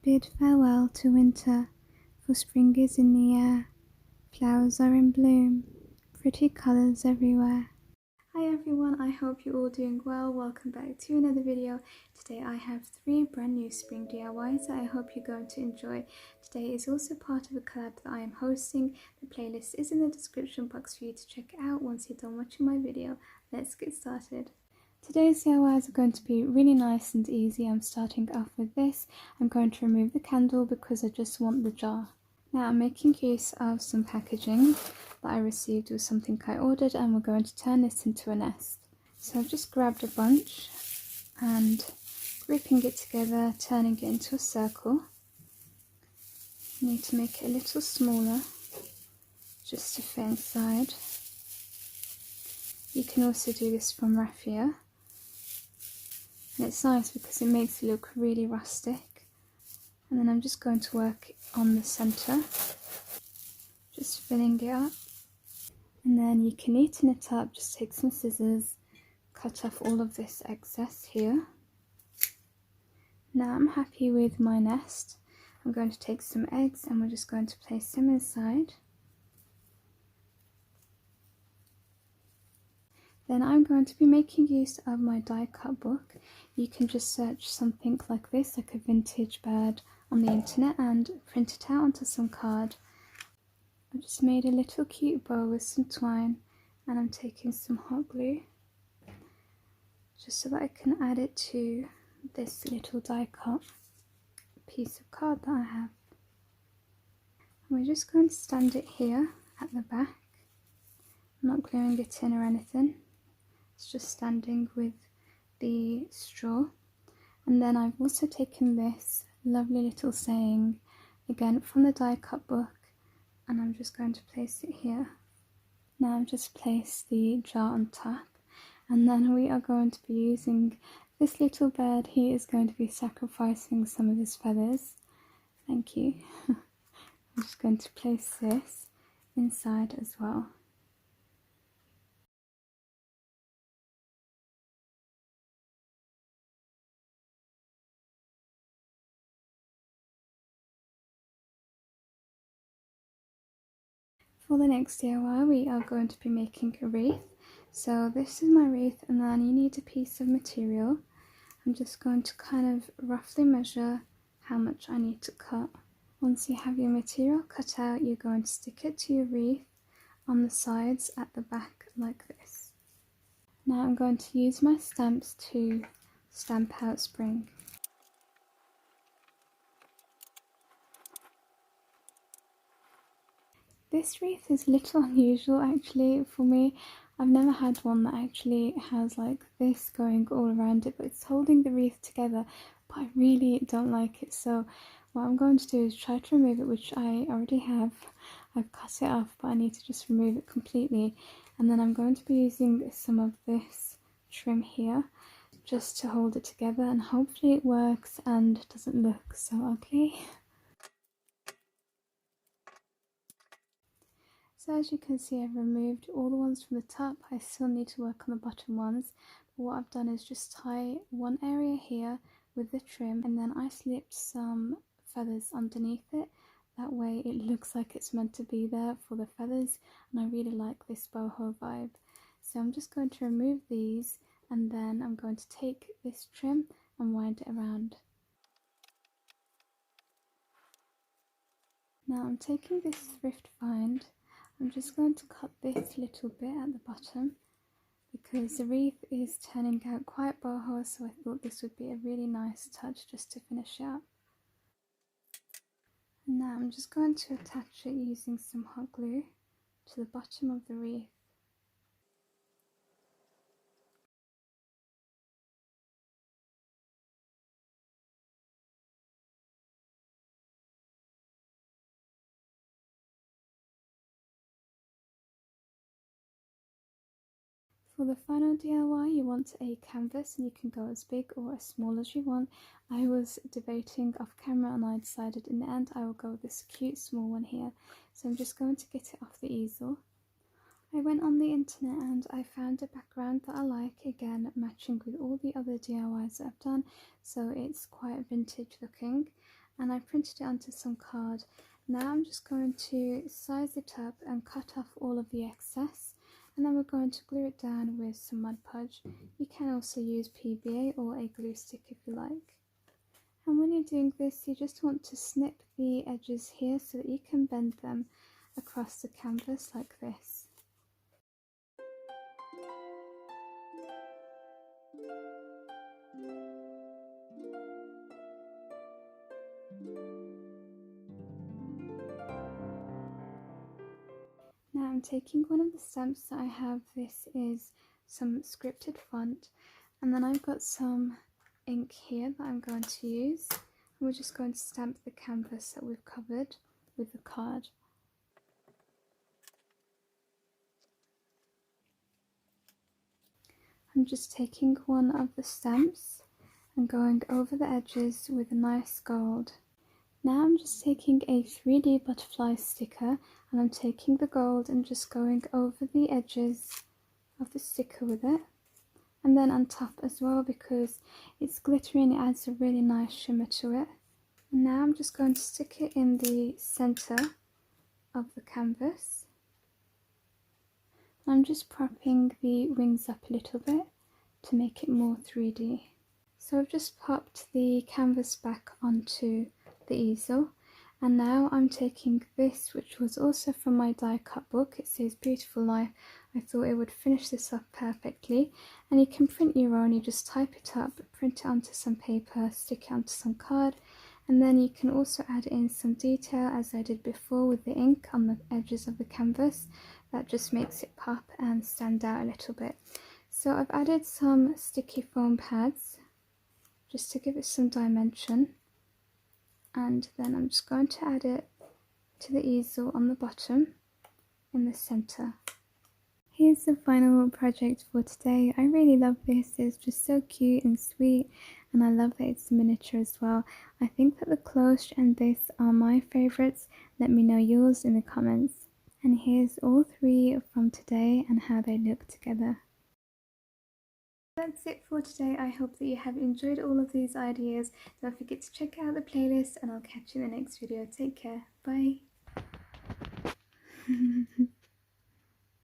bid farewell to winter, for spring is in the air. Flowers are in bloom, pretty colours everywhere. Hi everyone, I hope you're all doing well. Welcome back to another video. Today I have 3 brand new spring DIYs that I hope you're going to enjoy. Today is also part of a collab that I am hosting. The playlist is in the description box for you to check out once you're done watching my video. Let's get started. Today's DIYs are going to be really nice and easy. I'm starting off with this. I'm going to remove the candle because I just want the jar. Now I'm making use of some packaging that I received with something I ordered, and we're going to turn this into a nest. So I've just grabbed a bunch and grouping it together, turning it into a circle. You need to make it a little smaller just to fit inside. You can also do this from raffia. And it's nice because it makes it look really rustic. And then I'm just going to work on the centre, just filling it up. And then you can neaten it up, just take some scissors, cut off all of this excess here. Now I'm happy with my nest. I'm going to take some eggs and we're just going to place them inside. Then I'm going to be making use of my die cut book. You can just search something like this, like a vintage bird, on the internet and print it out onto some card. I just made a little cute bow with some twine, and I'm taking some hot glue just so that I can add it to this little die cut piece of card that I have. And we're just going to stand it here at the back. I'm not gluing it in or anything. It's just standing with the straw. And then I've also taken this lovely little saying, again from the die cut book, and I'm just going to place it here. Now I've just placed the jar on top, and then we are going to be using this little bird. He is going to be sacrificing some of his feathers. Thank you. I'm just going to place this inside as well. For the next DIY, we are going to be making a wreath. So this is my wreath, and then you need a piece of material. I'm just going to kind of roughly measure how much I need to cut. Once you have your material cut out, you're going to stick it to your wreath on the sides at the back like this. Now I'm going to use my stamps to stamp out spring. This wreath is a little unusual actually for me. I've never had one that actually has like this going all around it, but it's holding the wreath together, but I really don't like it. So what I'm going to do is try to remove it, which I already have. I've cut it off, but I need to just remove it completely. And then I'm going to be using some of this trim here just to hold it together, and hopefully it works and doesn't look so ugly. So as you can see, I've removed all the ones from the top. I still need to work on the bottom ones. But what I've done is just tie one area here with the trim, and then I slipped some feathers underneath it. That way it looks like it's meant to be there for the feathers, and I really like this boho vibe. So I'm just going to remove these, and then I'm going to take this trim and wind it around. Now I'm taking this thrift find. I'm just going to cut this little bit at the bottom because the wreath is turning out quite boho, so I thought this would be a really nice touch just to finish it up. And now I'm just going to attach it using some hot glue to the bottom of the wreath. For the final DIY, you want a canvas, and you can go as big or as small as you want. I was debating off camera and I decided in the end I will go with this cute small one here. So I'm just going to get it off the easel. I went on the internet and I found a background that I like, again matching with all the other DIYs that I've done, so it's quite vintage looking. and I printed it onto some card. Now I'm just going to size it up and cut off all of the excess, and then we're going to glue it down with some Mod Podge. You can also use PVA or a glue stick if you like. And when you're doing this, you just want to snip the edges here so that you can bend them across the canvas like this. Now I'm taking one of the stamps that I have. This is some scripted font, and then I've got some ink here that I'm going to use, and we're just going to stamp the canvas that we've covered with the card. I'm just taking one of the stamps and going over the edges with a nice gold. Now I'm just taking a 3D butterfly sticker, and I'm taking the gold and just going over the edges of the sticker with it, and then on top as well, because it's glittery and it adds a really nice shimmer to it. And now I'm just going to stick it in the center of the canvas. I'm just propping the wings up a little bit to make it more 3D. So I've just popped the canvas back onto the easel, and now I'm taking this, which was also from my die cut book. It says Beautiful Life. I thought it would finish this off perfectly, and you can print your own. You just type it up, print it onto some paper, stick it onto some card, and then you can also add in some detail, as I did before with the ink on the edges of the canvas. That just makes it pop and stand out a little bit. So I've added some sticky foam pads just to give it some dimension, and then I'm just going to add it to the easel on the bottom in the center. Here's the final project for today. I really love this. It's just so cute and sweet, and I love that it's miniature as well. I think that the cloche and this are my favorites. Let me know yours in the comments. And here's all three from today and how they look together. That's it for today. I hope that you have enjoyed all of these ideas. Don't forget to check out the playlist, and I'll catch you in the next video. Take care. Bye.